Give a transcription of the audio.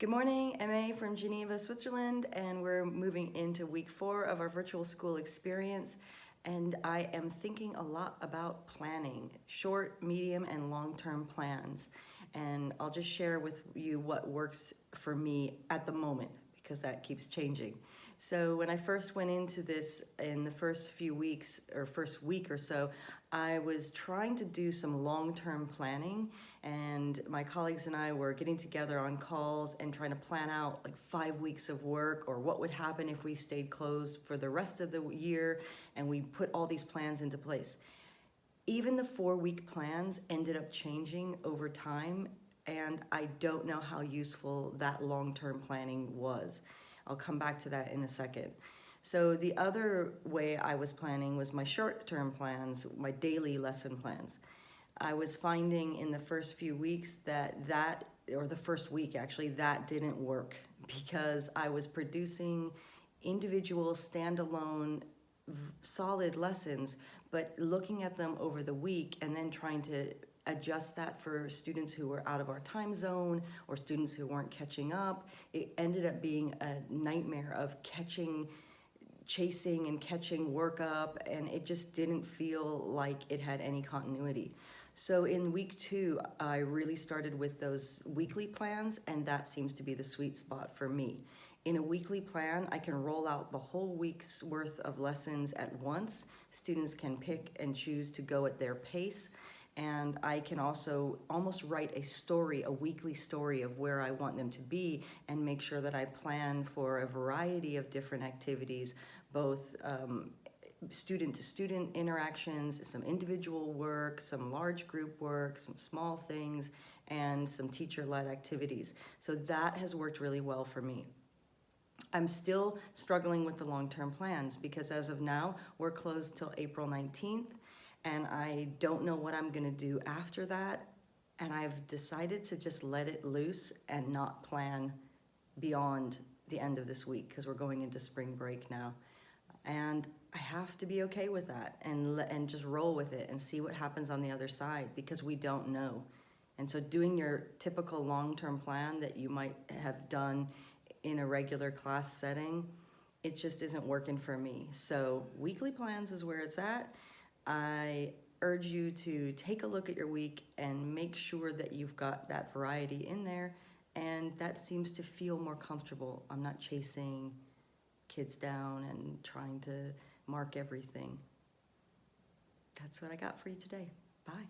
Good morning, MA from Geneva, Switzerland, and we're moving into week 4 of our virtual school experience. And I am thinking a lot about planning, short, medium, and long-term plans. And I'll just share with you what works for me at the moment, because that keeps changing. So when I first went into this in the first few weeks or first week or so, I was trying to do some long-term planning, and my colleagues and I were getting together on calls and trying to plan out like 5 weeks of work, or what would happen if we stayed closed for the rest of the year, and we put all these plans into place. Even the 4-week plans ended up changing over time, and I don't know how useful that long-term planning was. I'll come back to that in a second. So the other way I was planning was my short-term plans, my daily lesson plans. I was finding in the first few weeks or the first week actually, that didn't work, because I was producing individual standalone solid lessons, but looking at them over the week and then trying to adjust that for students who were out of our time zone or students who weren't catching up. It ended up being a nightmare of chasing and catching work up, and it just didn't feel like it had any continuity. So in week 2, I really started with those weekly plans, and that seems to be the sweet spot for me. In a weekly plan, I can roll out the whole week's worth of lessons at once. Students can pick and choose to go at their pace. And I can also almost write a story, a weekly story of where I want them to be, and make sure that I plan for a variety of different activities, both student-to-student interactions, some individual work, some large group work, some small things, and some teacher-led activities. So that has worked really well for me. I'm still struggling with the long-term plans, because as of now, we're closed till April 19th. And I don't know what I'm gonna do after that. And I've decided to just let it loose and not plan beyond the end of this week, because we're going into spring break now. And I have to be okay with that, and just roll with it and see what happens on the other side, because we don't know. And so doing your typical long-term plan that you might have done in a regular class setting, it just isn't working for me. So weekly plans is where it's at. I urge you to take a look at your week and make sure that you've got that variety in there, and that seems to feel more comfortable. I'm not chasing kids down and trying to mark everything. That's what I got for you today. Bye.